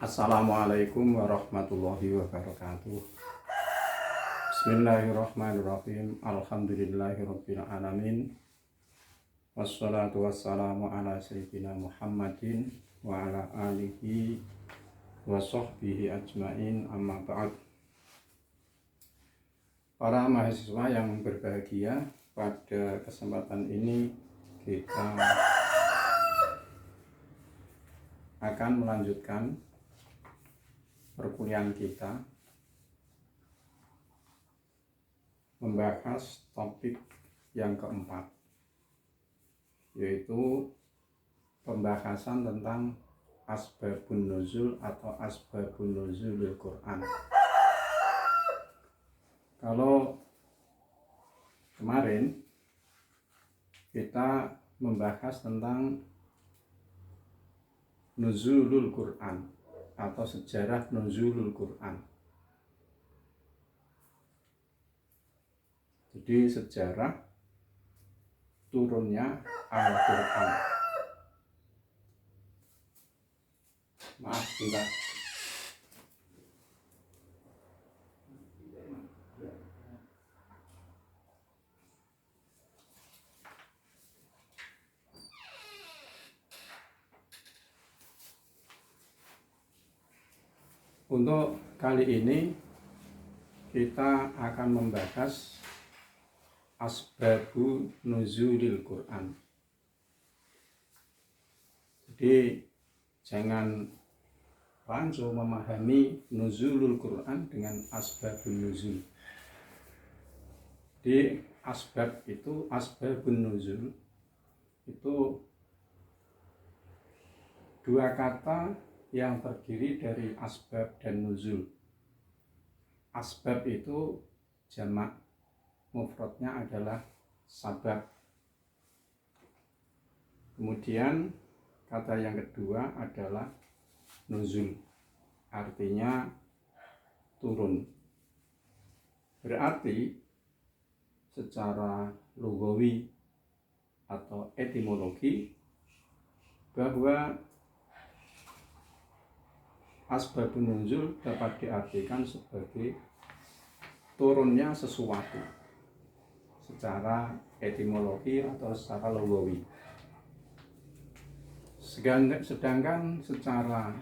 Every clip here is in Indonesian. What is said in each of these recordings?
Assalamualaikum warahmatullahi wabarakatuh. Bismillahirrahmanirrahim. Alhamdulillahirabbil alamin. Wassalatu wassalamu ala sayyidina Muhammadin wa ala alihi wa sahbihi ajmain, amma ba'd. Para mahasiswa yang berbahagia, pada kesempatan ini kita akan melanjutkan perkuliahan kita membahas topik yang keempat, yaitu pembahasan tentang asbabun nuzul atau asbabun nuzulil Quran. Kalau kemarin kita membahas tentang nuzulul Quran atau sejarah nuzulul Quran. Jadi sejarah turunnya Al-Quran. Maaf, bentar. Untuk kali ini kita akan membahas asbabu nuzulil Quran. Jadi jangan langsung memahami nuzulul Quran dengan asbabun nuzul. Di asbab itu, asbabun nuzul itu dua kata yang terdiri dari asbab dan nuzul. Asbab itu jamak, mufradnya adalah sabab. Kemudian kata yang kedua adalah nuzul, artinya turun. Berarti secara lugawi atau etimologi bahwa asbabun nuzul dapat diartikan sebagai turunnya sesuatu secara etimologi atau secara lugawi. Sedangkan secara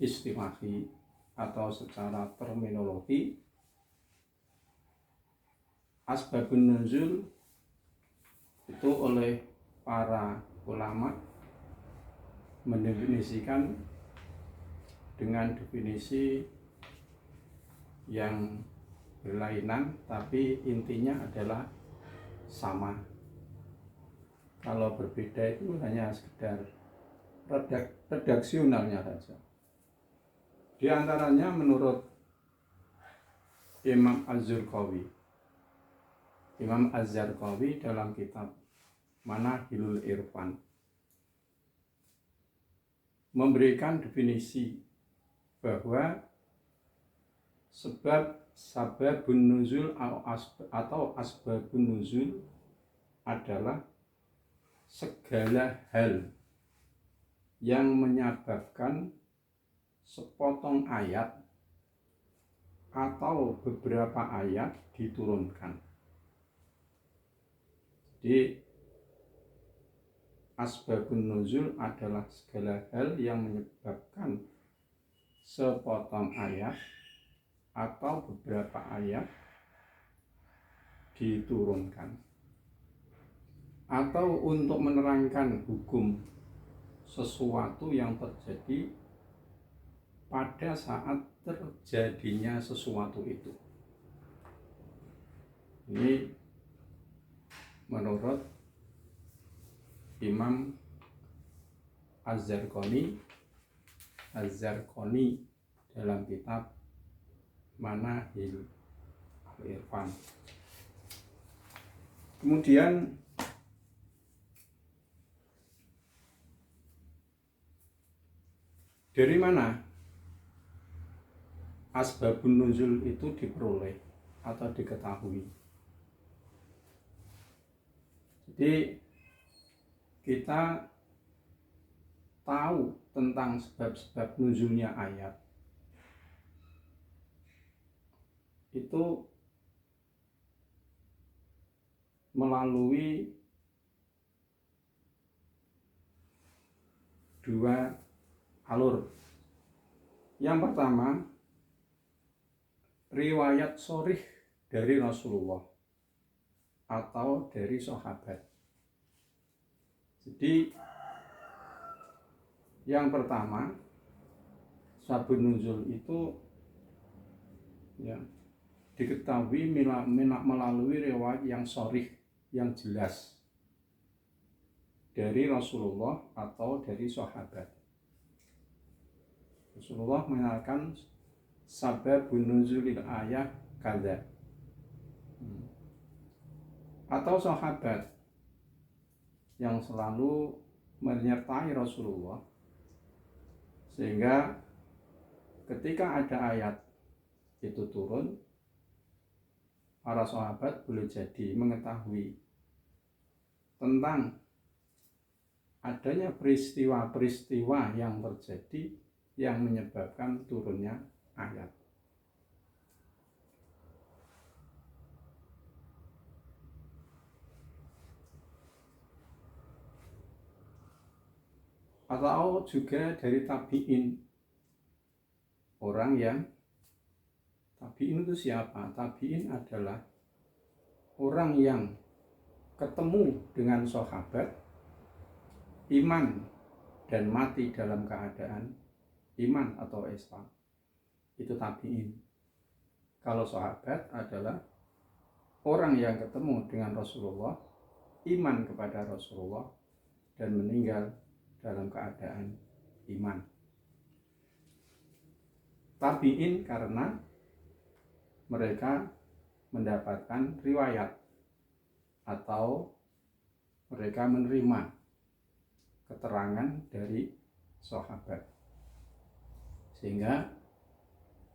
istilahi atau secara terminologi, asbabun nuzul itu oleh para ulama mendefinisikan dengan definisi yang berlainan, tapi intinya adalah sama. Kalau berbeda itu hanya sekedar redaksionalnya saja. Di antaranya menurut Imam Az-Zarqawi. Imam Az-Zarqawi dalam kitab Manahilul Irfan memberikan definisi bahwa sababun nuzul atau asbabun nuzul adalah segala hal yang menyebabkan sepotong ayat atau beberapa ayat diturunkan. Jadi asbabun nuzul adalah segala hal yang menyebabkan sepotong ayat atau beberapa ayat diturunkan, atau untuk menerangkan hukum sesuatu yang terjadi pada saat terjadinya sesuatu itu. Ini menurut Imam Az-Zarqani dalam kitab Manahilul Irfan. Kemudian dari mana asbabun nuzul itu diperoleh atau diketahui? Jadi kita tahu tentang sebab-sebab nuzulnya ayat itu melalui dua alur. Yang pertama, riwayat sharih dari Rasulullah atau dari sahabat. Jadi yang pertama, sabun nuzul itu ya diketahui melalui riwayat yang sharih, yang jelas dari Rasulullah atau dari sahabat. Rasulullah mengatakan sababun nuzulil ayat kada, atau sahabat yang selalu menyertai Rasulullah, sehingga ketika ada ayat itu turun, para sahabat boleh jadi mengetahui tentang adanya peristiwa-peristiwa yang terjadi yang menyebabkan turunnya ayat. Atau juga dari tabi'in. Orang yang tabi'in itu siapa? Tabi'in adalah orang yang ketemu dengan sahabat, iman dan mati dalam keadaan iman atau Islam. Itu tabi'in. Kalau sahabat adalah orang yang ketemu dengan Rasulullah, iman kepada Rasulullah, dan meninggal dalam keadaan iman. Tabi'in karena mereka mendapatkan riwayat atau mereka menerima keterangan dari sahabat, sehingga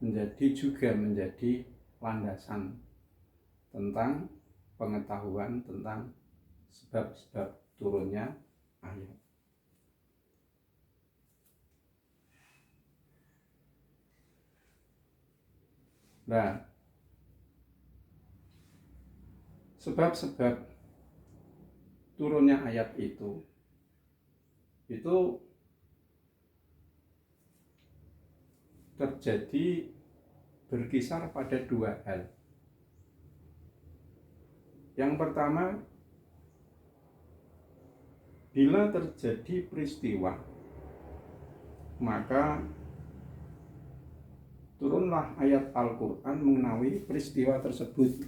menjadi landasan tentang pengetahuan tentang sebab-sebab turunnya ayat. Nah, sebab-sebab turunnya ayat itu terjadi berkisar pada dua hal. Yang pertama, bila terjadi peristiwa, maka turunlah ayat Al-Quran mengenai peristiwa tersebut.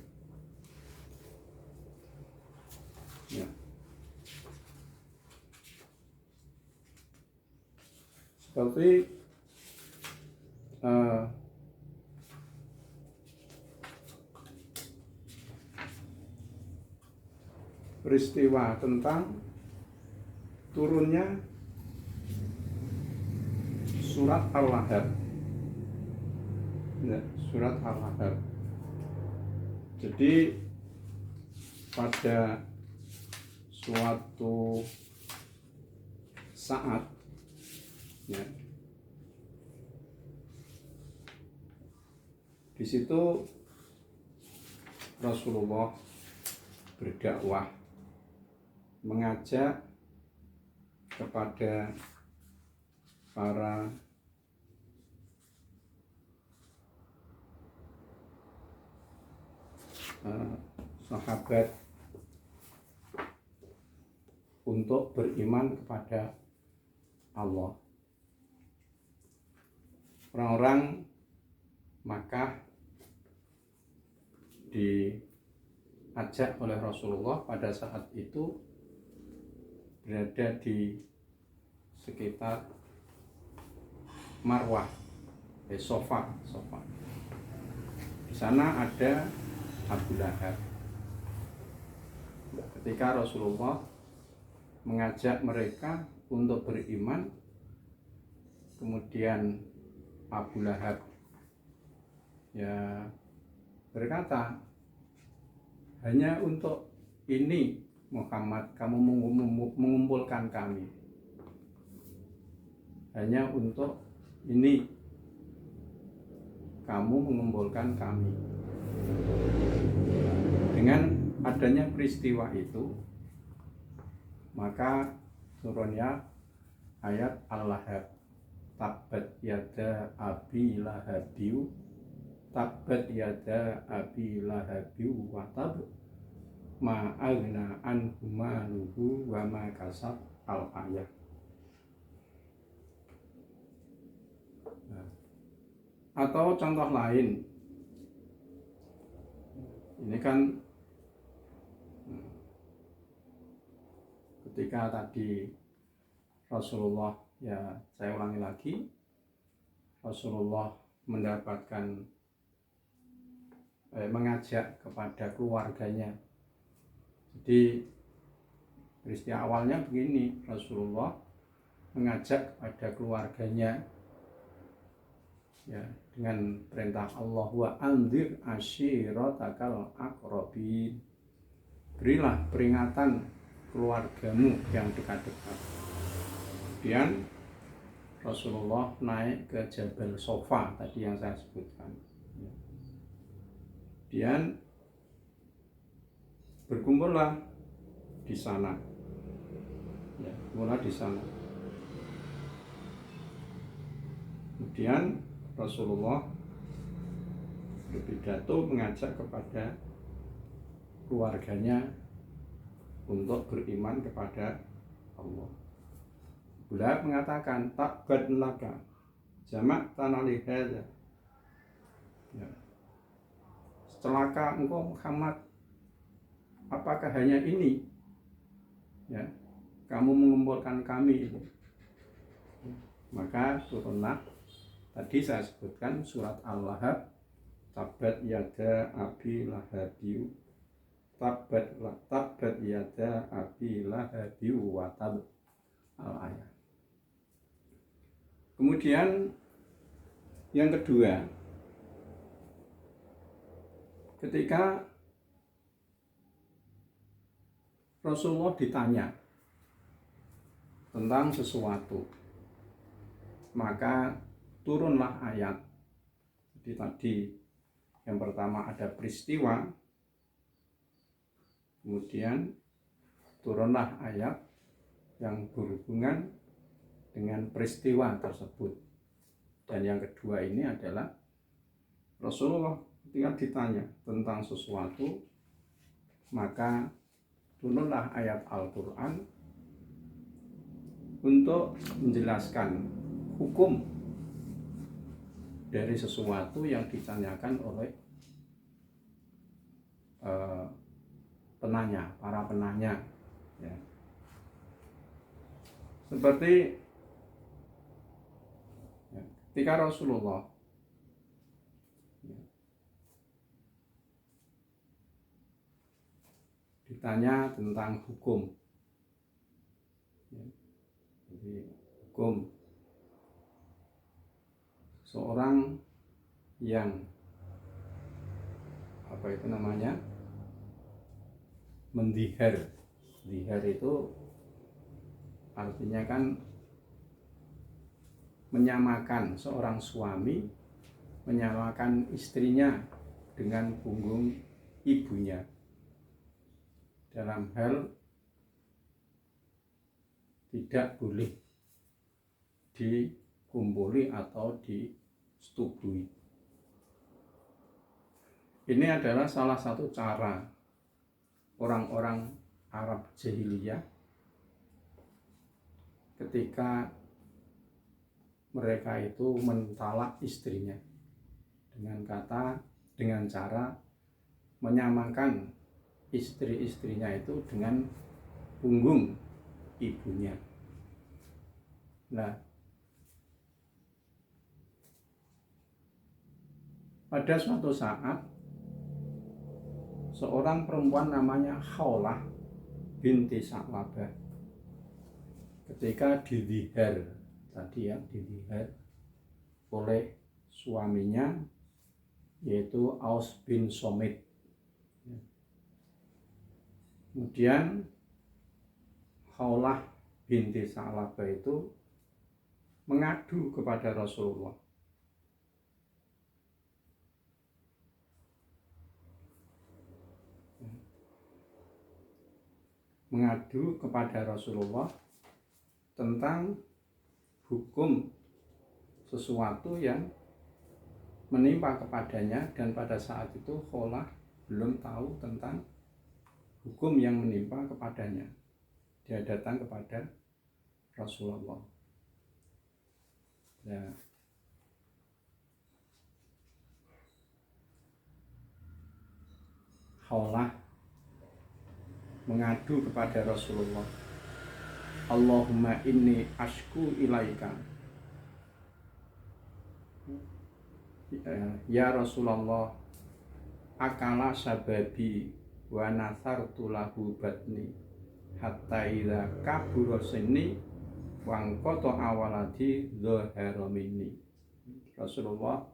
Ya. Seperti peristiwa tentang turunnya surat Al-Lahab. Ya, surat Al-Lahab. Jadi pada suatu saat, ya, di situ Rasulullah berdakwah, mengajak kepada para sahabat untuk beriman kepada Allah. Orang-orang Makkah diajak oleh Rasulullah pada saat itu berada di sekitar Marwah, Sofa. Di sana ada Abu Lahab. Ketika Rasulullah mengajak mereka untuk beriman, kemudian Abu Lahab ya berkata, hanya untuk ini Muhammad kamu mengumpulkan kami. hanya untuk ini kamu mengumpulkan kami. Dengan adanya peristiwa itu, maka turunnya ayat Al-Lahab, tabbat yada abi lahabiu, tabbat yada abi lahabiu wa tab, ma aghna anhu maluhu wa ma kasab, al-ayat. Atau contoh lain, ini kan ketika tadi Rasulullah, ya saya ulangi lagi, Rasulullah mendapatkan mengajak kepada keluarganya. Jadi peristiwa awalnya begini, Rasulullah mengajak kepada keluarganya, ya, dengan perintah Allah, wa anzir ashiratakal aqrabin, berilah peringatan keluargamu yang dekat-dekat. Kemudian Rasulullah naik ke Jabal Sofa tadi yang saya sebutkan. Kemudian berkumpullah di sana, ya, berkumpullah di sana. Kemudian Rasulullah berpidato mengajak kepada keluarganya untuk beriman kepada Allah. Beliau mengatakan tabbat laka jamak tanali hadza, ya, celaka engkau Muhammad, apakah hanya ini, ya, kamu mengumpulkan kami ini. Maka turunlah tadi saya sebutkan surat Al-Lahab, tabbat yada abi lahabiu, tabbat yada abi lahabiu wa tab, al-ayat. Kemudian yang kedua, ketika Rasulullah ditanya tentang sesuatu, maka turunlah ayat. Jadi tadi yang pertama ada peristiwa, kemudian turunlah ayat yang berhubungan dengan peristiwa tersebut. Dan yang kedua ini adalah Rasulullah ketika ditanya tentang sesuatu, maka turunlah ayat Al-Quran untuk menjelaskan hukum dari sesuatu yang ditanyakan oleh para penanya, ya. Seperti ketika Rasulullah, ya, ditanya tentang hukum, ya, jadi hukum seorang yang mendihar. Dihar itu artinya kan menyamakan seorang suami, menyamakan istrinya dengan punggung ibunya dalam hal tidak boleh dikumpuli atau disetubui. Ini adalah salah satu cara orang-orang Arab jahiliyah ketika mereka itu mentalak istrinya dengan cara menyamakan istri-istrinya itu dengan punggung ibunya. Nah, pada suatu saat seorang perempuan namanya Khawlah binti Sa'labah ketika didihar oleh suaminya, yaitu Aus bin Somit. Kemudian Khawlah binti Sa'labah itu mengadu kepada Rasulullah. Mengadu kepada Rasulullah tentang hukum sesuatu yang menimpa kepadanya, dan pada saat itu Kholah belum tahu tentang hukum yang menimpa kepadanya. Dia datang kepada Rasulullah. Ya. Kholah mengadu kepada Rasulullah, Allahumma inni ashku ilaika, ya Rasulullah, akala sababi wa nasartu lahu batni hatta idza kabura sinni wangkoto awaladi dhahara minni. Rasulullah,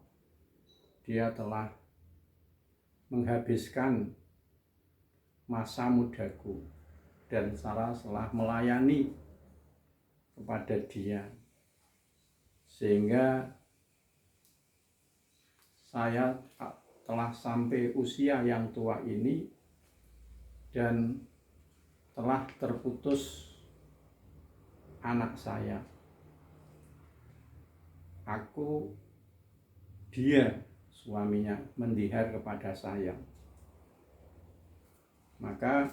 dia telah menghabiskan masa mudaku dan saya telah melayani kepada dia, sehingga saya telah sampai usia yang tua ini dan telah terputus anak saya. Dia suaminya mendihar kepada saya. Maka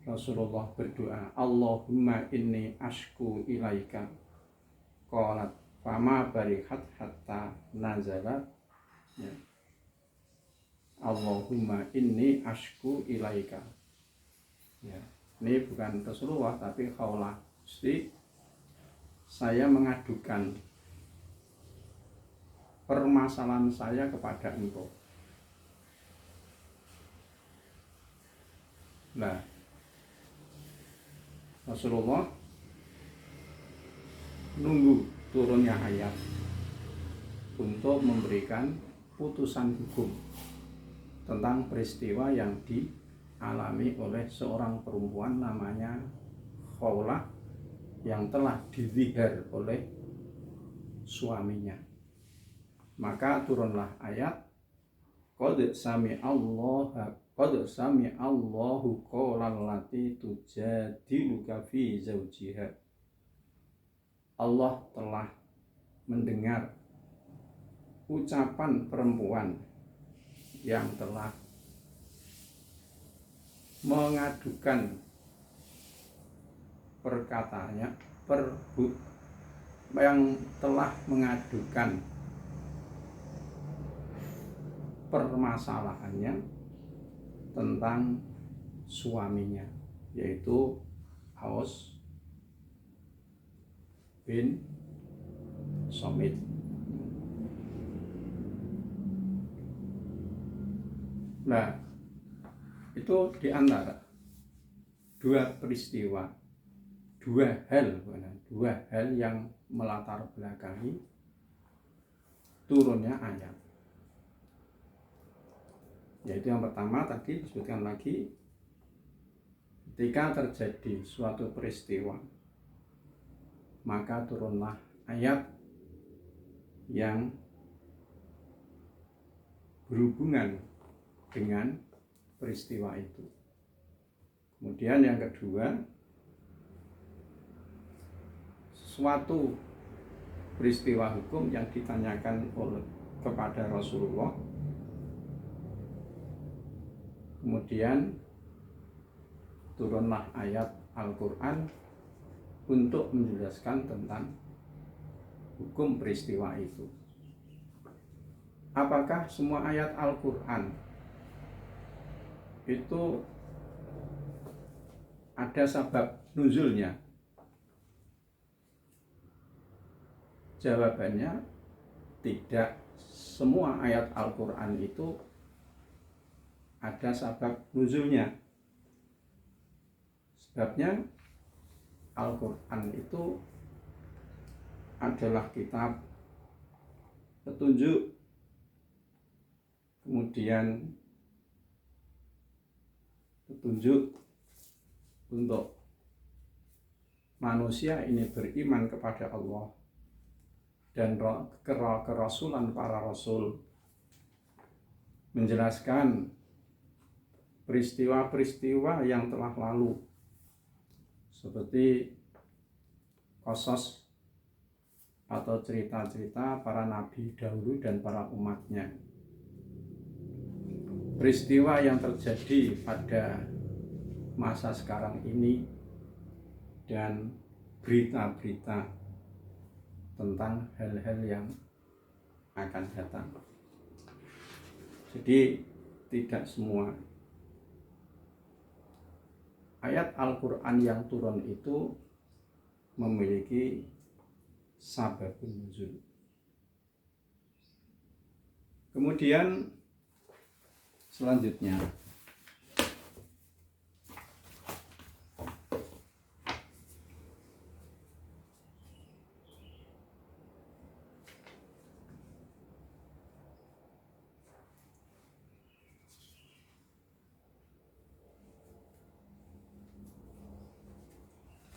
Rasulullah berdoa, Allahumma inni ashku ilaika. Qalat fama barihat hatta nazalat. Ya. Allahumma inni ashku ilaika. Ya. Ini bukan Rasulullah tapi Kholah. Jadi saya mengadukan permasalahan saya kepada engkau. Nah, Rasulullah nunggu turunnya ayat untuk memberikan putusan hukum tentang peristiwa yang dialami oleh seorang perempuan namanya Kholah yang telah dizihar oleh suaminya. Maka turunlah ayat Qad sami Allahu qaulal lati tujadiluka fi zawjiha. Allah telah mendengar ucapan perempuan yang telah mengadukan perkataannya, yang telah mengadukan permasalahannya tentang suaminya, yaitu Aus bin Somit. Nah, itu diantara dua peristiwa, dua hal yang melatar belakangi turunnya ayat. Yaitu yang pertama tadi disebutkan lagi, ketika terjadi suatu peristiwa maka turunlah ayat yang berhubungan dengan peristiwa itu. Kemudian yang kedua, suatu peristiwa hukum yang ditanyakan kepada Rasulullah, kemudian turunlah ayat Al-Quran untuk menjelaskan tentang hukum peristiwa itu. Apakah semua ayat Al-Quran itu ada sebab nuzulnya? Jawabannya tidak. Semua ayat Al-Quran itu ada sebab nuzulnya. Sebabnya Al-Quran itu adalah kitab petunjuk, kemudian petunjuk untuk manusia ini beriman kepada Allah dan kerasulan para rasul, menjelaskan peristiwa-peristiwa yang telah lalu seperti qasas atau cerita-cerita para nabi dahulu dan para umatnya, peristiwa yang terjadi pada masa sekarang ini, dan berita-berita tentang hal-hal yang akan datang. Jadi tidak semua ayat Al-Quran yang turun itu memiliki sababun nuzul. Kemudian selanjutnya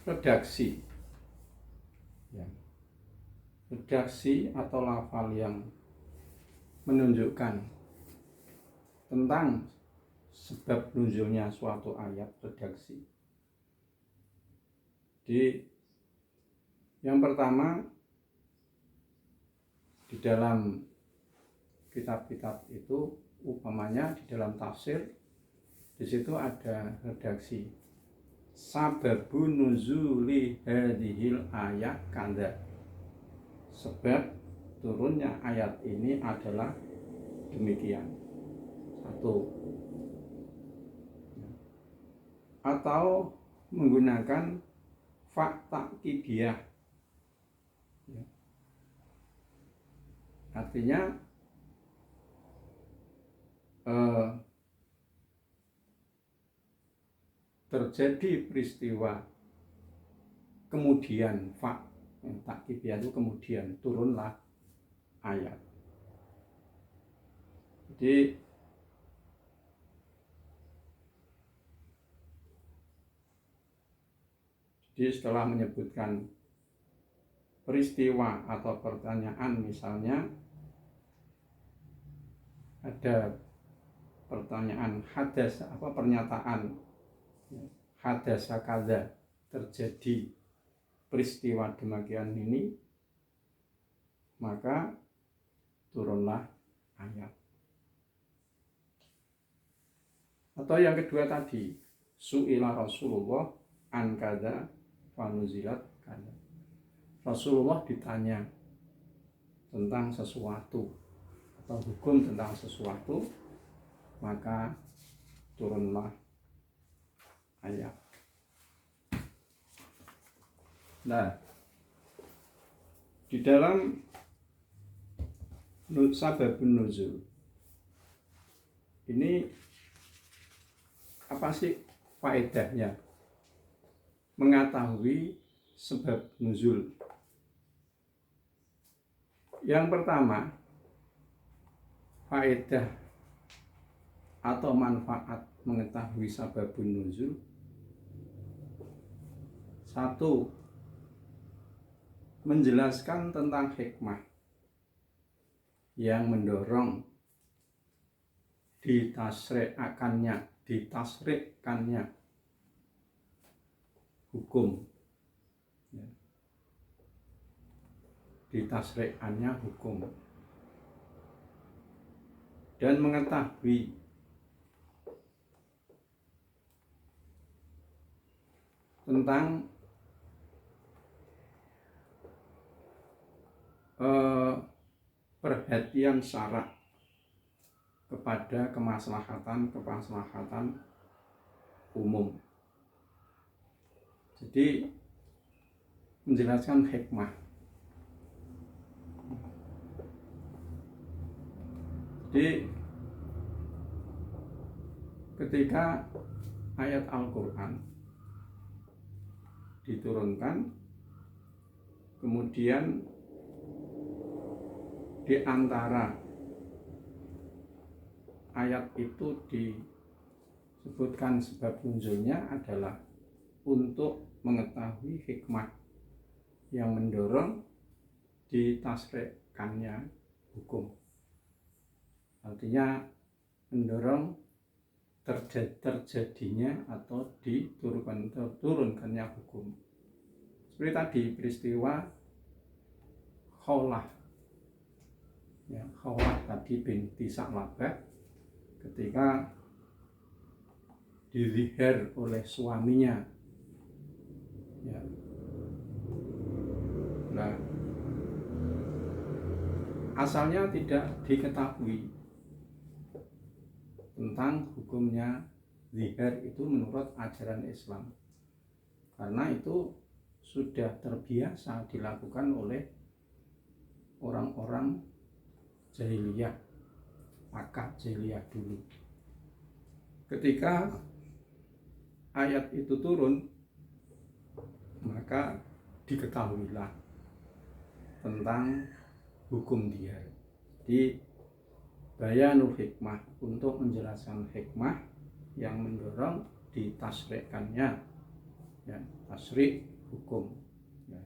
redaksi, ya. Redaksi atau lafal yang menunjukkan tentang sebab nuzulnya suatu ayat, redaksi. Di yang pertama, di dalam kitab-kitab itu, umpamanya di dalam tafsir, di situ ada redaksi sababun nuzuli hadhil ayat kanda, sebab turunnya ayat ini adalah demikian. Satu. Atau menggunakan fa ta'kidiyah, ya. Artinya terjadi peristiwa, kemudian fa ta'kidiyah itu kemudian turunlah ayat. Jadi setelah menyebutkan peristiwa atau pertanyaan, misalnya ada pertanyaan hadas, pernyataan hadasa kada, terjadi peristiwa demikian ini, maka turunlah ayat. Atau yang kedua tadi, su'ila Rasulullah an kada fanuzilat kada, Rasulullah ditanya tentang sesuatu atau hukum tentang sesuatu, maka turunlah ayat. Nah, di dalam sababun nuzul ini apa sih faedahnya mengetahui sebab nuzul? Yang pertama, faedah atau manfaat mengetahui sababun nuzul. Satu, menjelaskan tentang hikmah yang mendorong ditasrikkannya hukum, ya. Ditasrikkannya hukum, dan mengetahui tentang perhatian syara kepada kemaslahatan umum. Jadi menjelaskan hikmah. Jadi ketika ayat Al-Quran diturunkan, kemudian di antara ayat itu disebutkan sebab nuzulnya adalah untuk mengetahui hikmah yang mendorong ditasrikkannya hukum. Artinya mendorong terjadinya atau diturunkannya hukum. Seperti tadi peristiwa Khawlah, ya, Khawlah tadi binti Sa'labah ketika dilihat oleh suaminya, ya. Nah, asalnya tidak diketahui tentang hukumnya zihar itu menurut ajaran Islam, karena itu sudah terbiasa dilakukan oleh orang-orang jahiliyah, akad jahiliyah dulu. Ketika ayat itu turun, maka diketahuilah tentang hukum dia. Di bayanul hikmah, untuk menjelaskan hikmah yang mendorong ditasrikkannya, ya, tasrik hukum, ya.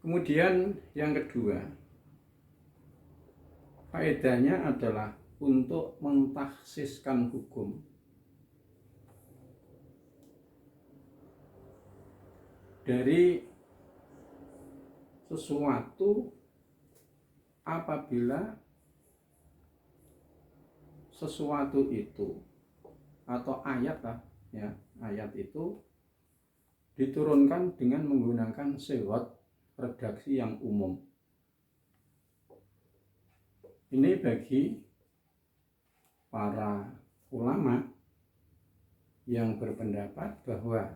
Kemudian yang kedua, faedahnya adalah untuk mentakhsiskan hukum. Dari sesuatu apabila sesuatu itu atau ayat lah, ya, ayat itu diturunkan dengan menggunakan sighah redaksi yang umum. Ini bagi para ulama yang berpendapat bahwa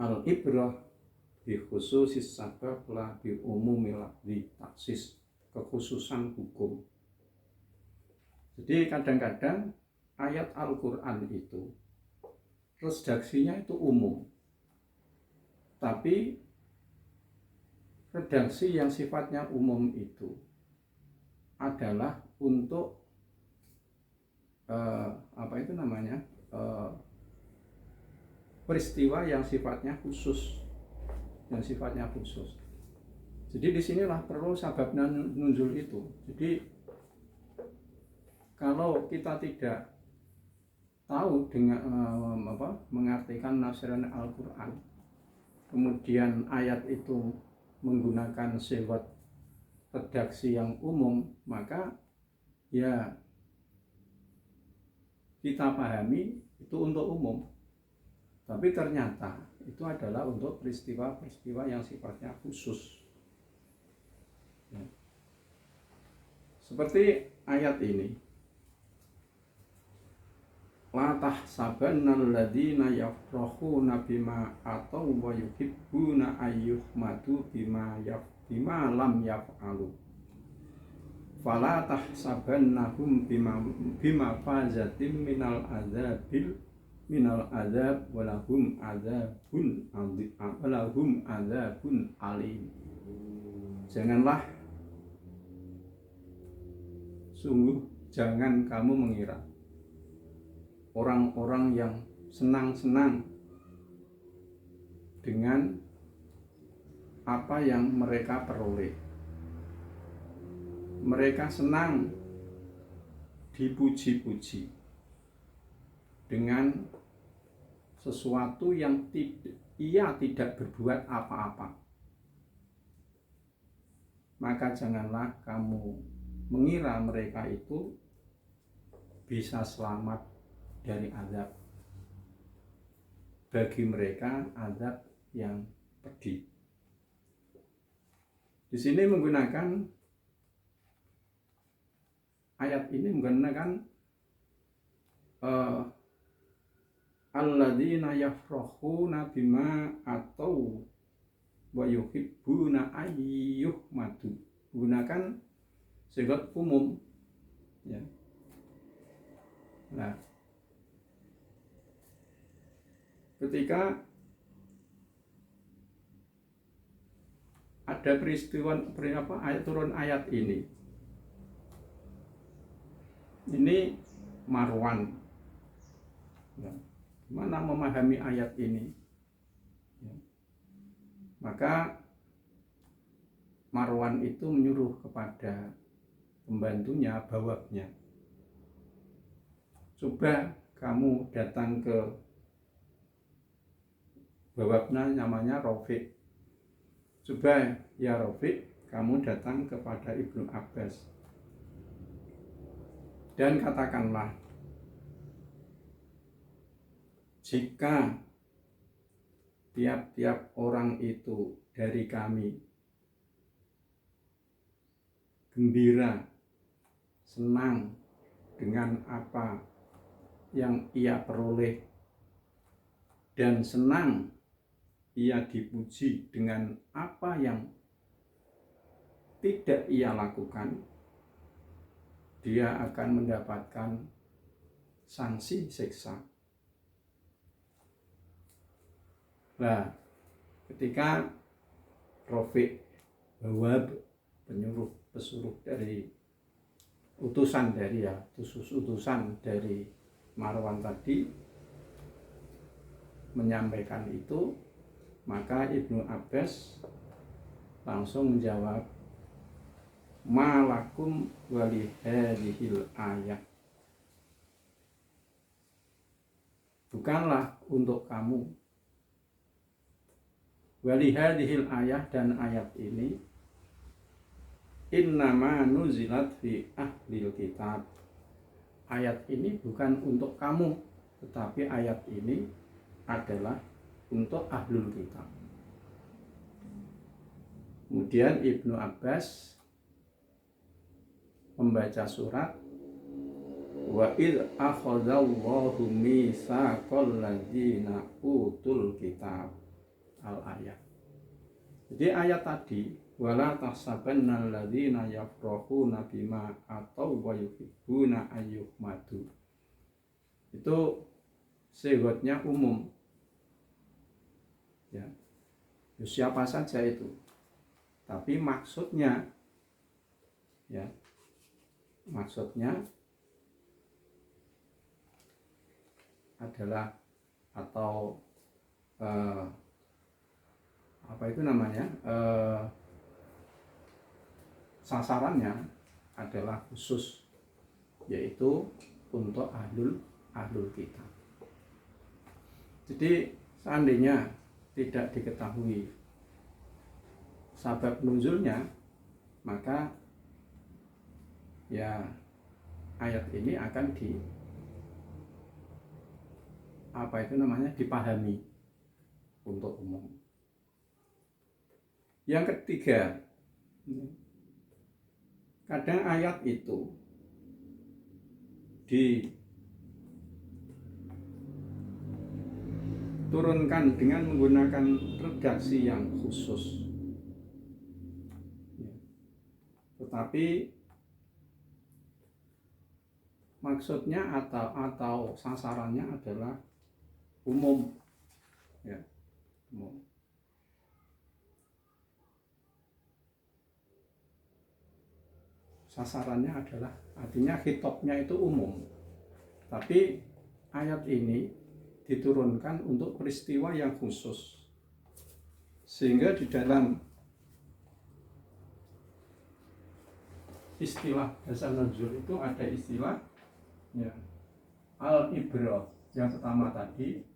al-ibrah bi khususis sabab la bi umumil lafzi, taksis, kekhususan hukum. Jadi kadang-kadang ayat Al-Quran itu redaksinya itu umum, tapi redaksi yang sifatnya umum itu adalah untuk peristiwa yang sifatnya khusus, Jadi disinilah perlu sabab nuzul itu. Jadi kalau kita tidak tahu dengan mengartikan nafsiran Al-Quran, kemudian ayat itu menggunakan sighah redaksi yang umum, maka ya kita pahami itu untuk umum, tapi ternyata itu adalah untuk peristiwa-peristiwa yang sifatnya khusus, ya. Seperti ayat ini, la tahsabannal ladzina yafrahuna bima ataw wa yuhibbuna ayyuhmadu bima lam yaf'alu fala tahsabannahum bima fazatim minal azab walahum azabun alim. Janganlah, sungguh jangan kamu mengira orang-orang yang senang-senang dengan apa yang mereka peroleh. Mereka senang dipuji-puji dengan sesuatu yang ia tidak berbuat apa-apa. Maka janganlah kamu mengira mereka itu bisa selamat dari azab. Bagi mereka azab yang pedih. Di sini menggunakan ayat ini menggunakan alladzina yafrahuna bima atau wa yuhibbuna ayyuhmadu, gunakan sighah umum, ya. Nah, ketika ada peristiwa turun ayat ini Marwan, ya, Gimana memahami ayat ini? Ya. Maka Marwan itu menyuruh kepada pembantunya, bawabnya, coba kamu datang ke bawabnya, namanya Rafiq. Coba ya Rafiq, kamu datang kepada Ibnu Abbas dan katakanlah, jika tiap-tiap orang itu dari kami gembira, senang dengan apa yang ia peroleh, dan senang ia dipuji dengan apa yang tidak ia lakukan, dia akan mendapatkan sanksi siksa. Nah, ketika Rafiq Bawab, pesuruh dari utusan dari Marwan tadi menyampaikan itu, maka Ibnu Abbas langsung menjawab, malakum wali hadhil ayat, bukanlah untuk kamu wali hadhil ayat, dan ayat ini innama nuzilat fi ahlil kitab, ayat ini bukan untuk kamu, tetapi ayat ini adalah untuk ahlul kitab. Kemudian Ibnu Abbas membaca surat wa id akhadallahu mitsaqal ladzina utul kitab, al-ayat. Jadi ayat tadi, wala tahsabanna alladzina yafrahuna bima atau wa yuhibbuna ayyuhmadu, itu sehatnya umum, ya, siapa saja itu, tapi maksudnya, ya, maksudnya adalah atau apa itu namanya, sasarannya adalah khusus, yaitu untuk ahlul kitab. Jadi seandainya tidak diketahui sabab nuzulnya, maka ya ayat ini akan dipahami untuk umum. Yang ketiga, kadang ayat itu diturunkan dengan menggunakan redaksi yang khusus, tetapi maksudnya atau sasarannya adalah umum, ya, umum. Sasarannya adalah, artinya khitabnya itu umum, tapi ayat ini diturunkan untuk peristiwa yang khusus, sehingga di dalam istilah dasar nuzul itu ada istilah, ya, al-ibrah. Yang pertama tadi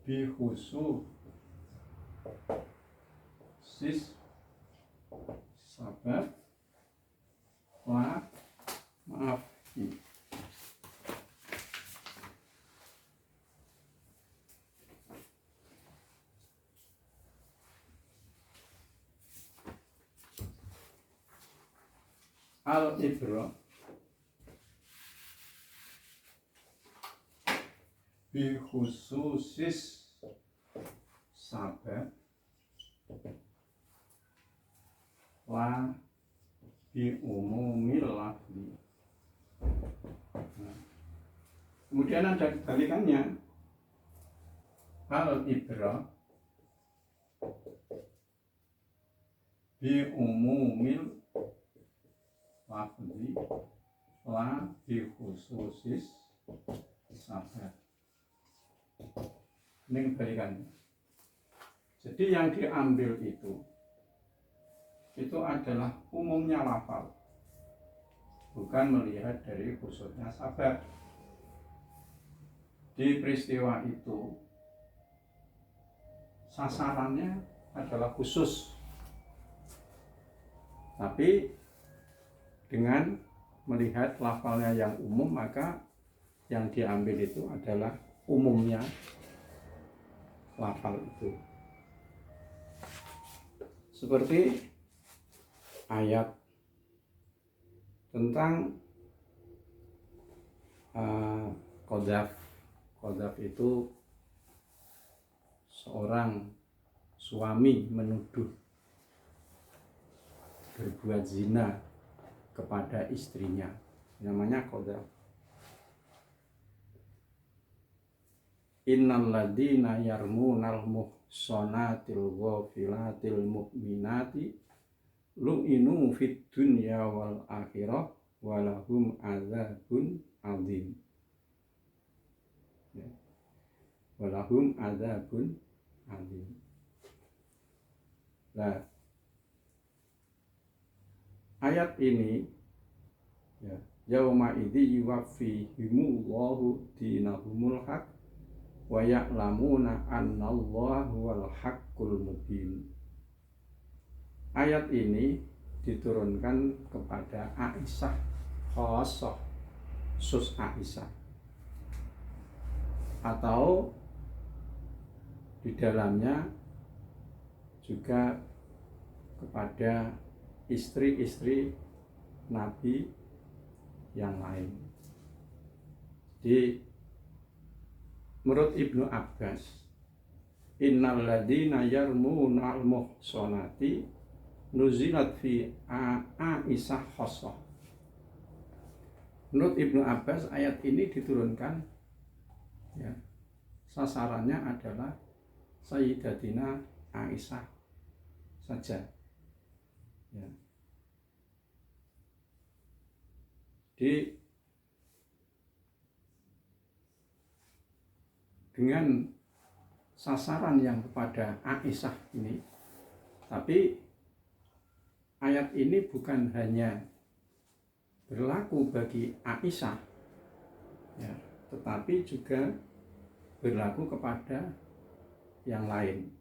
bi khususis sabab wa maafi. Al-ibrah bi khususis sabab wa bi umumil lafzi. Kemudian ada kebalikannya, al-ibrah bi umumil lafzi wa bi khususis sabab. Ini kebalikannya. Jadi yang diambil itu adalah umumnya lafal, bukan melihat dari khususnya sabab. Di peristiwa itu sasarannya adalah khusus, tapi dengan melihat lafalnya yang umum, maka yang diambil itu adalah umumnya lafal itu. Seperti ayat tentang qadzaf itu seorang suami menuduh berbuat zina kepada istrinya, namanya qadzaf. Innal ladzina yarmunal muhsanatil ghafilatil mu'minati lu'inu fid dunya wal akhirah walahum adzabun adzim. Walahum adzabun adzim. Nah, ayat ini ya, yauma idzi yuwaffihimullahu dinahumul haq wa ya'lamuna annallaha huwal haqqul mubin. Ayat ini diturunkan kepada Aisyah, khusus Aisyah, atau di dalamnya juga kepada istri-istri Nabi yang lain. Menurut Ibnu Abbas, innal ladzina yarmunal muhsanati nuzilat fi Aisyah khassah. Menurut Ibnu Abbas, ayat ini diturunkan ya, sasarannya adalah Sayyidatina Aisyah saja ya. Dengan sasaran yang kepada Aisyah ini, tapi ayat ini bukan hanya berlaku bagi Aisyah ya, tetapi juga berlaku kepada yang lain.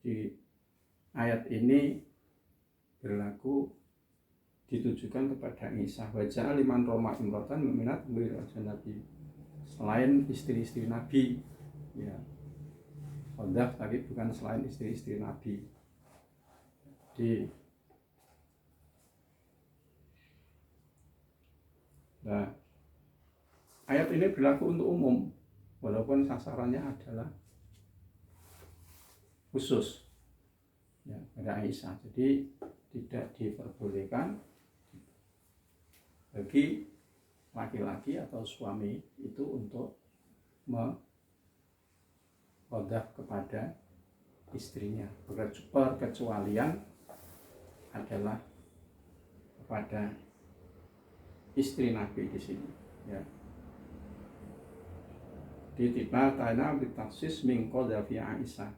Di ayat ini berlaku ditujukan kepada Aisyah, wajah liman roma imrotan meminat Nabi, selain istri-istri Nabi ya, qadzaf, tapi bukan selain istri-istri Nabi. Nah, ayat ini berlaku untuk umum, walaupun sasarannya adalah khusus ya, pada Aisyah. Jadi tidak diperbolehkan bagi laki-laki atau suami itu untuk qadzaf kepada istrinya. Perkecualian adalah kepada istri Nabi di sini ya. Ditiba kana bitaksis min qadzafi Aisyah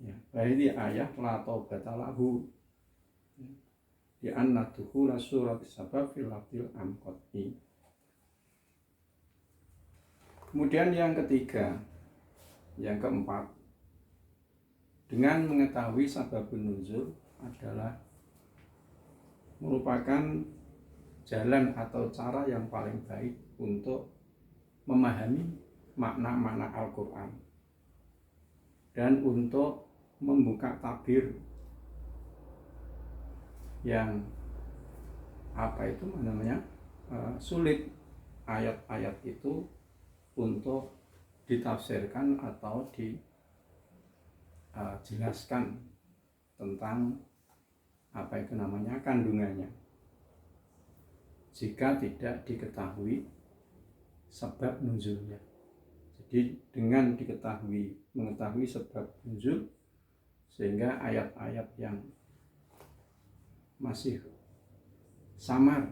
ya. Bahidi ayah la taubata lahu di anna dukhula surat sabab fil lafzil amqati. Kemudian yang ketiga, yang keempat, dengan mengetahui sababun nuzul adalah merupakan jalan atau cara yang paling baik untuk memahami makna-makna Al-Quran dan untuk membuka tabir yang sulit ayat-ayat itu untuk ditafsirkan atau dijelaskan tentang kandungannya, jika tidak diketahui sebab nuzulnya. Jadi dengan mengetahui sebab nuzul, sehingga ayat-ayat yang masih samar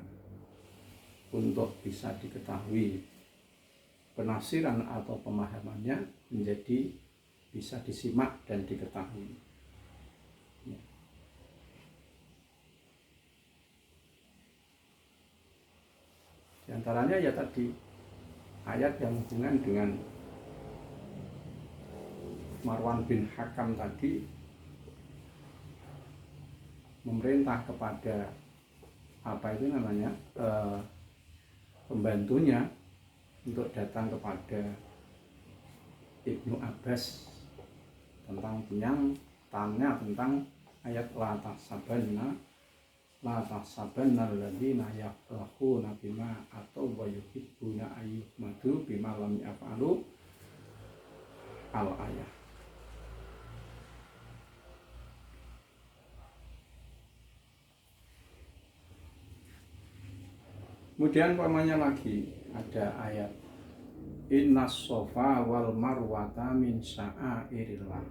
untuk bisa diketahui penafsiran atau pemahamannya menjadi bisa disimak dan diketahui. Ya. Di antaranya ya tadi ayat yang hubungan dengan Marwan bin Hakam tadi memerintah kepada pembantunya untuk datang kepada Ibnu Abbas tentang tanya tentang ayat la tahsabanna alladziina yafrahuna bima atau wa yuhibbuna ayyuhmadu bima lam yaf'alu al-ayah. Kemudian umpamanya lagi ada ayat Innas sofa wal marwata min sya'airillah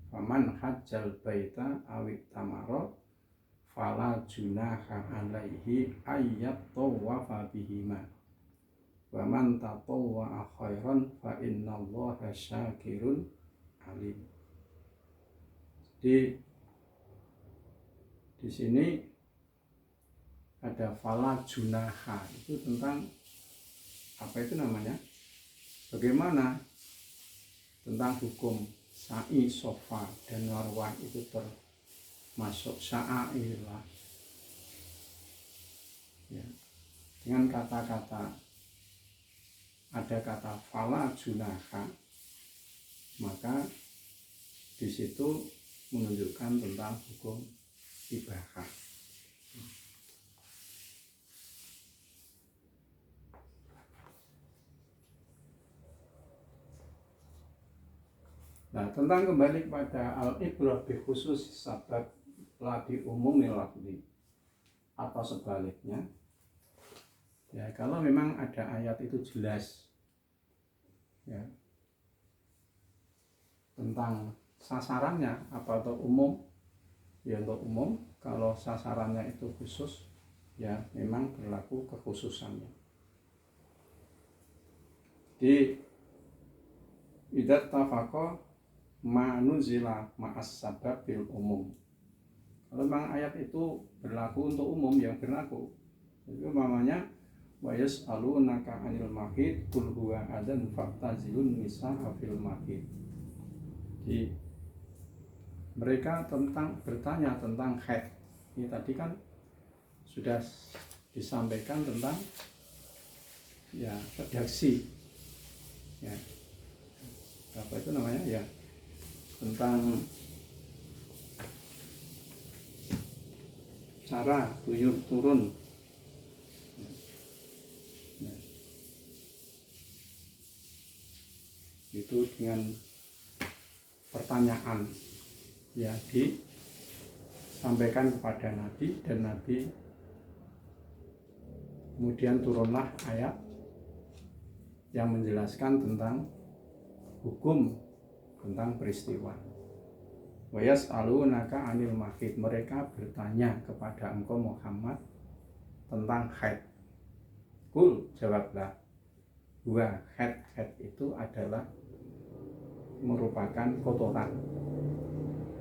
faman hajjal baita awit tamaro fala junaha alaihi ayyat tawafa bihima wa man tatawwa khairan fa innallaha syakirun alim. Di sini ada fala junaha, itu tentang apa itu namanya? Bagaimana tentang hukum sa'i, sofa dan marwah itu termasuk sya'airillah. Ya. Dengan kata-kata ada kata fala junaha, maka di situ menunjukkan tentang hukum ibahah. Nah, tentang kembali kepada al-ibrah bi khusus sabab la bi umumil lafzi atau sebaliknya. Ya, kalau memang ada ayat itu jelas ya tentang sasarannya apa atau umum, ya untuk umum. Kalau sasarannya itu khusus, ya memang berlaku kekhususannya. Di idat tafaqa manuzila ma'as sabab bil umum. Kalau memang ayat itu berlaku untuk umum, yang berlaku itu namanya wa yas'alunaka 'anil mahid qul huwa adzan fa'tazilun nisaa fil mahid. Jadi mereka bertanya tentang haid. Ini tadi kan sudah disampaikan tentang ya redaksi ya apa itu namanya ya tentang cara buyur turun ya. Itu dengan pertanyaan ya disampaikan kepada Nabi, dan Nabi kemudian turunlah ayat yang menjelaskan tentang hukum tentang peristiwa. Wa yas'alunaka 'anil mahid, mereka bertanya kepada engkau Muhammad tentang haid. Qul, jawablah, wa haid itu adalah merupakan kotoran.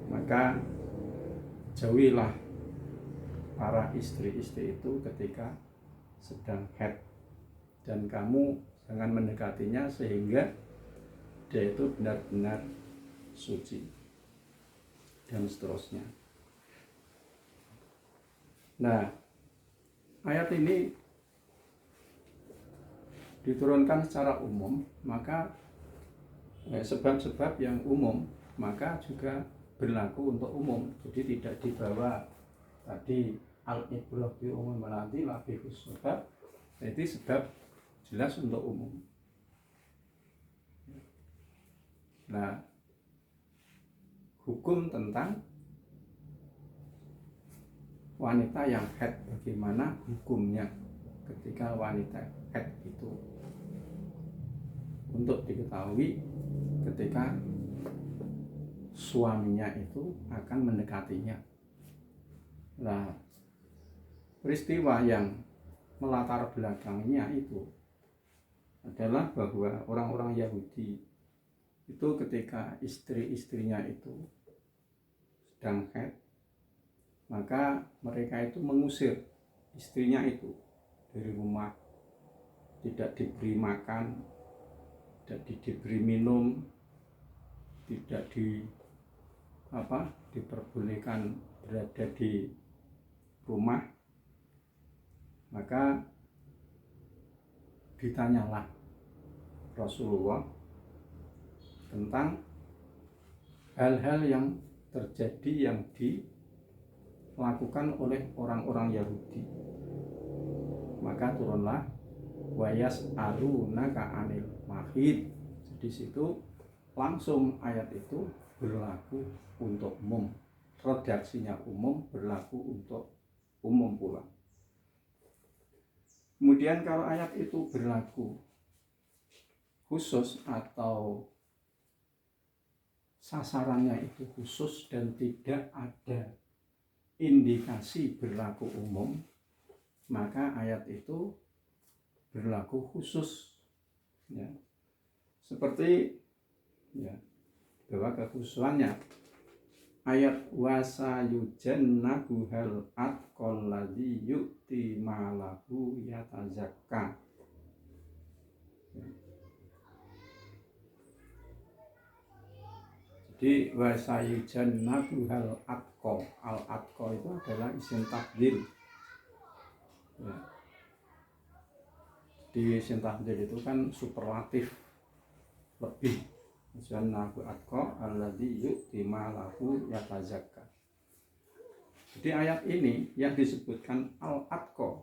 Maka jauhilah para istri-istri itu ketika sedang haid, dan kamu jangan mendekatinya sehingga dia itu benar-benar suci, dan seterusnya. Nah, ayat ini diturunkan secara umum, maka sebab-sebab yang umum maka juga berlaku untuk umum. Jadi tidak dibawa tadi al-ibrah bi umum melati la bi khusus sebab. Jadi sebab jelas untuk umum. Nah, hukum tentang wanita yang haid, bagaimana hukumnya ketika wanita haid itu, untuk diketahui ketika suaminya itu akan mendekatinya. Nah, peristiwa yang melatar belakangnya itu adalah bahwa orang-orang Yahudi itu ketika istri-istrinya itu sedang haid, maka mereka itu mengusir istrinya itu dari rumah, tidak diberi makan, tidak diberi minum, tidak diperbolehkan berada di rumah. Maka ditanyalah Rasulullah tentang hal-hal yang terjadi yang dilakukan oleh orang-orang Yahudi. Maka turunlah wayas arunaka anil mahid. Di situ langsung ayat itu berlaku untuk umum, redaksinya umum, berlaku untuk umum pula. Kemudian kalau ayat itu berlaku khusus atau sasarannya itu khusus dan tidak ada indikasi berlaku umum, maka ayat itu berlaku khusus, ya. Seperti bahwa kekhususannya ayat wasayujannabuhal atqal ladzi yu'ti malahu yatazakka. Jadi wasayujannabuhal atqa, al atqa itu adalah isim tafdhil. Di isim tafdhil itu kan superlatif, lebih. Jannabu atqa alladzi yu'ti malahu yatazakka. Jadi ayat ini yang disebutkan al-atqa,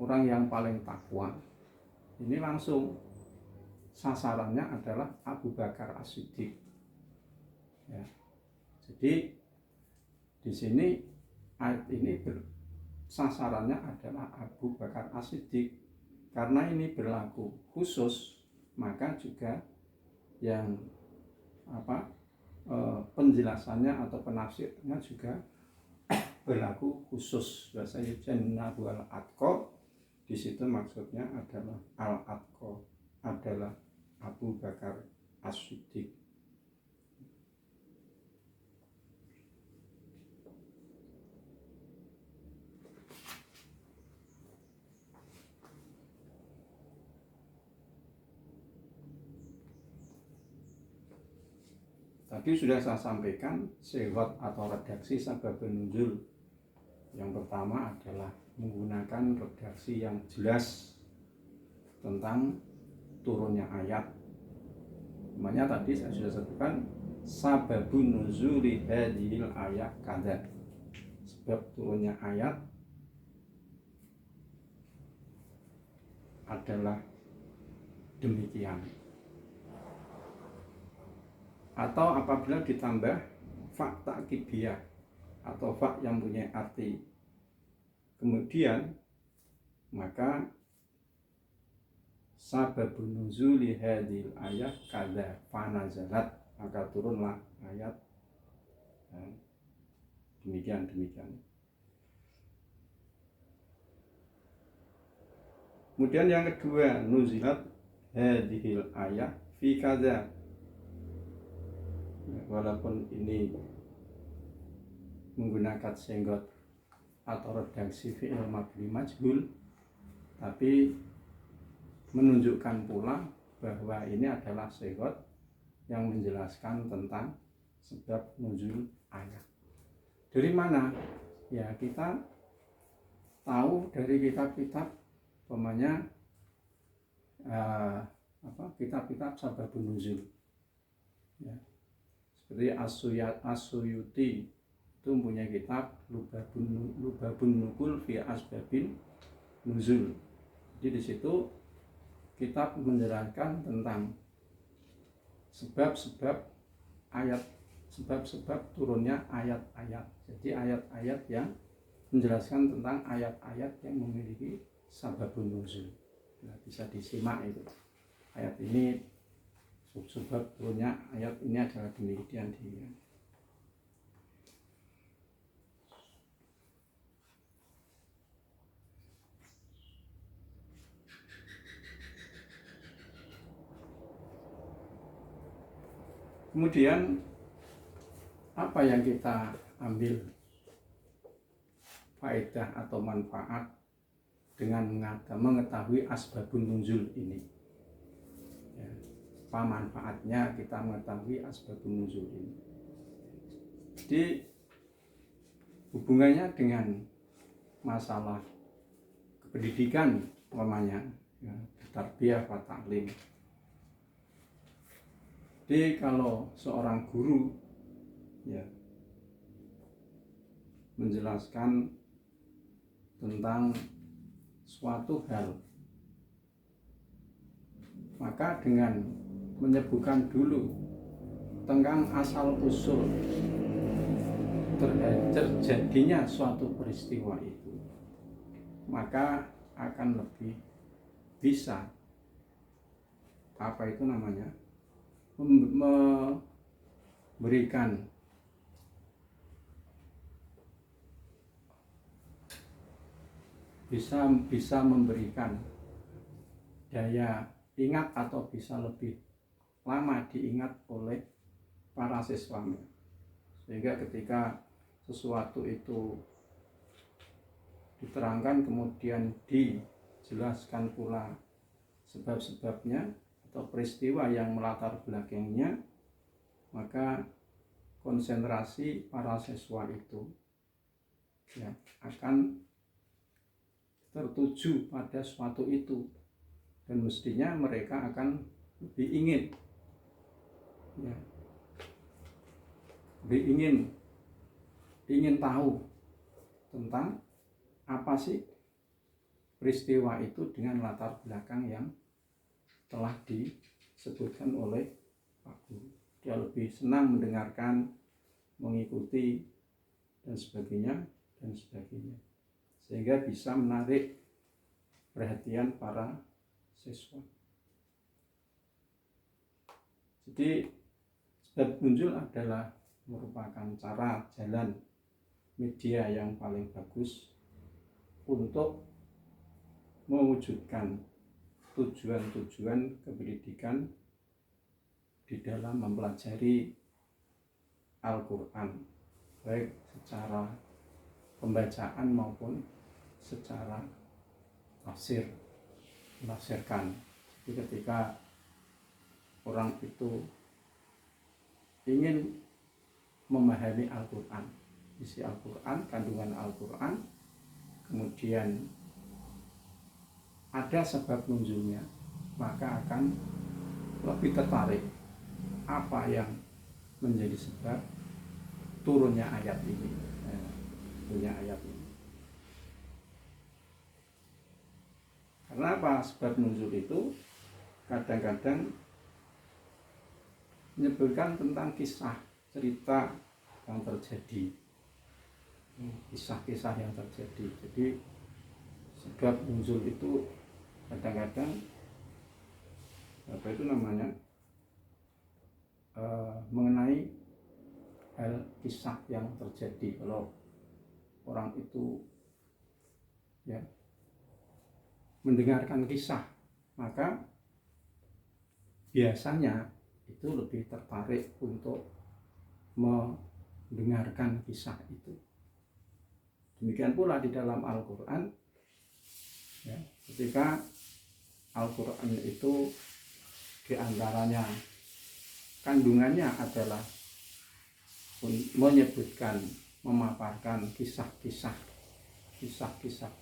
orang yang paling takwa, ini langsung sasarannya adalah Abu Bakar As-Siddiq. Ya. Jadi di sini ayat ini sasarannya adalah Abu Bakar As-Siddiq. Karena ini berlaku khusus, maka juga yang penjelasannya atau penafsirnya juga berlaku khusus. Bahasanya jannabu al-atqa, di situ maksudnya adalah al-atqa adalah Abu Bakar As-Siddiq. Tadi sudah saya sampaikan sewot atau redaksi sababun nuzul. Yang pertama adalah menggunakan redaksi yang jelas tentang turunnya ayat. Namanya tadi saya sudah sebutkan sababun nuzuli hadhil ayat kada. Sebab turunnya ayat adalah demikian. Atau apabila ditambah fa ta'kidiyah atau fa yang punya arti kemudian, maka sababun nuzuli hadhil ayat kada fanazalat, maka turunlah ayat demikian. Kemudian yang kedua, nuzilat hadhil ayat fi kada. Walaupun ini menggunakan senggot atau redaksi fi'il mabni majhul, tapi menunjukkan pula bahwa ini adalah senggot yang menjelaskan tentang sebab nuzul ayat. Dari mana? Ya, kita tahu dari kitab-kitab umpamanya kitab-kitab sababun nuzul. Ya. Seperti As-Suyuti itu punya kitab Lubabun Nukul fi Asbabin Nuzul. Jadi di situ kitab menjelaskan tentang sebab-sebab turunnya ayat-ayat. Jadi ayat-ayat yang menjelaskan tentang ayat-ayat yang memiliki sababun nuzul. Nah, bisa disimak itu. Ayat ini sebab turunnya ayat ini adalah demikian. Kemudian apa yang kita ambil faedah atau manfaat dengan mengetahui asbabun nuzul ini? Ya, apa manfaatnya kita mengetahui asbabun nuzul ini? Jadi hubungannya dengan masalah pendidikan umpamanya, ya, tarbiyah wa ta'lim. Jadi kalau seorang guru ya menjelaskan tentang suatu hal, maka dengan menyebutkan dulu tentang asal usul terjadinya suatu peristiwa itu, maka akan lebih bisa memberikan bisa memberikan daya ingat atau bisa lebih lama diingat oleh para siswanya, sehingga ketika sesuatu itu diterangkan kemudian dijelaskan pula sebab-sebabnya atau peristiwa yang melatar belakangnya, maka konsentrasi para siswa itu ya akan tertuju pada suatu itu, dan mestinya mereka akan lebih ingin tahu tentang apa sih peristiwa itu dengan latar belakang yang telah disebutkan oleh Pak Guru. Dia lebih senang mendengarkan, mengikuti dan sebagainya, sehingga bisa menarik perhatian para siswa. Jadi sebab nuzul adalah merupakan cara, jalan, media yang paling bagus untuk mewujudkan tujuan-tujuan kependidikan di dalam mempelajari Al-Quran, baik secara pembacaan maupun secara menafsirkan. Jadi ketika orang itu ingin memahami Al-Quran, isi Al-Quran, kandungan Al-Quran, kemudian ada sebab nuzulnya, maka akan lebih tertarik apa yang menjadi sebab turunnya ayat ini. Karena apa? Sebab nuzul itu kadang-kadang menyebutkan tentang kisah, cerita yang terjadi, kisah-kisah yang terjadi. Jadi sebab nuzul itu kadang-kadang mengenai hal kisah yang terjadi. Kalau orang itu ya mendengarkan kisah, maka biasanya itu lebih tertarik untuk mendengarkan kisah itu. Demikian pula di dalam Al-Quran ya, ketika Al-Quran itu diantaranya kandungannya adalah menyebutkan, memaparkan kisah-kisah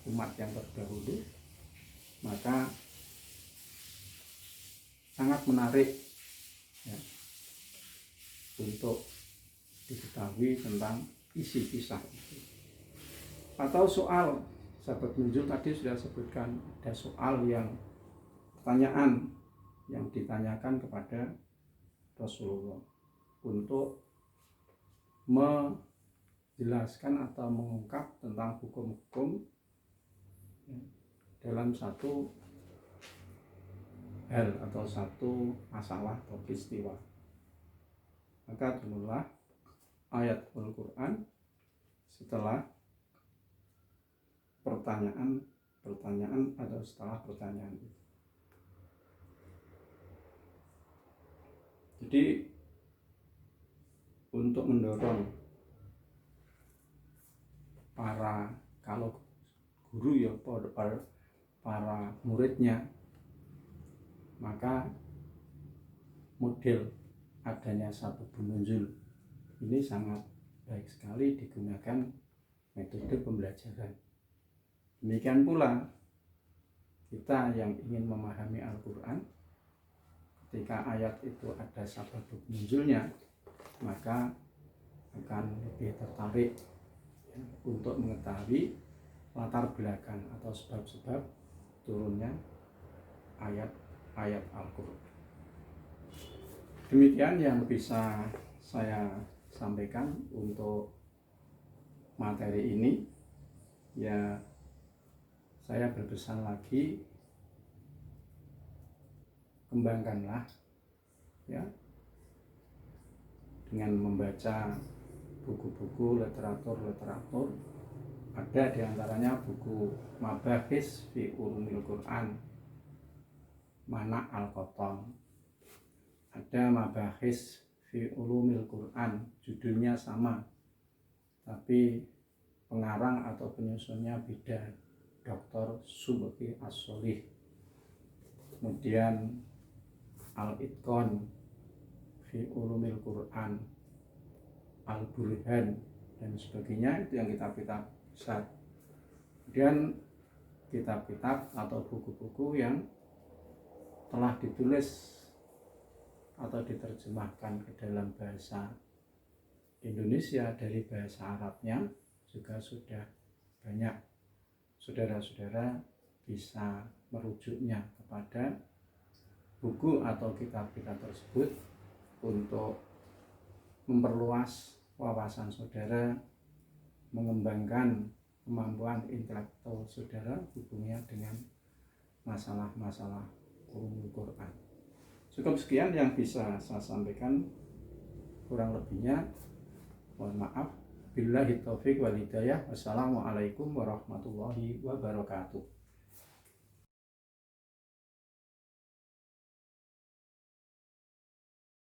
umat yang terdahulu, maka sangat menarik ya, untuk diketahui tentang isi kisah itu. Atau soal sebab nuzul tadi sudah sebutkan, ada soal yang pertanyaan yang ditanyakan kepada Rasulullah untuk menjelaskan atau mengungkap tentang hukum-hukum dalam satu hal atau satu masalah atau peristiwa. Maka turunlah ayat Al-Quran setelah pertanyaan atau setelah pertanyaan itu. Jadi untuk mendorong para, kalau guru ya para muridnya, maka model adanya sababun nuzul ini sangat baik sekali digunakan metode pembelajaran. Demikian pula kita yang ingin memahami Al-Quran, ketika ayat itu ada sababun nuzulnya, maka akan lebih tertarik untuk mengetahui latar belakang atau sebab-sebab turunnya ayat-ayat Al-Quran. Demikian yang bisa saya sampaikan untuk materi ini. Ya, saya berpesan lagi, kembangkanlah ya dengan membaca buku-buku literatur. Ada diantaranya buku Mabahis fi Ulumil Quran Mana Al-Qotong, ada Mabahis fi Ulumil Quran, judulnya sama tapi pengarang atau penyusunnya beda, Dr. Subki As-Solih. Kemudian Al-Itqan fi Ulumil Quran, Al-Burhan dan sebagainya, itu yang kitab-kitab besar. Kemudian kitab-kitab atau buku-buku yang telah ditulis atau diterjemahkan ke dalam bahasa Indonesia dari bahasa Arabnya juga sudah banyak. Saudara-saudara bisa merujuknya kepada buku atau kitab-kitab tersebut untuk memperluas wawasan saudara, mengembangkan kemampuan intelektual saudara hubungannya dengan masalah-masalah ulumul Quran. Cukup sekian yang bisa saya sampaikan, kurang lebihnya mohon maaf. Billahi taufik wal hidayah. Wassalamualaikum warahmatullahi wabarakatuh.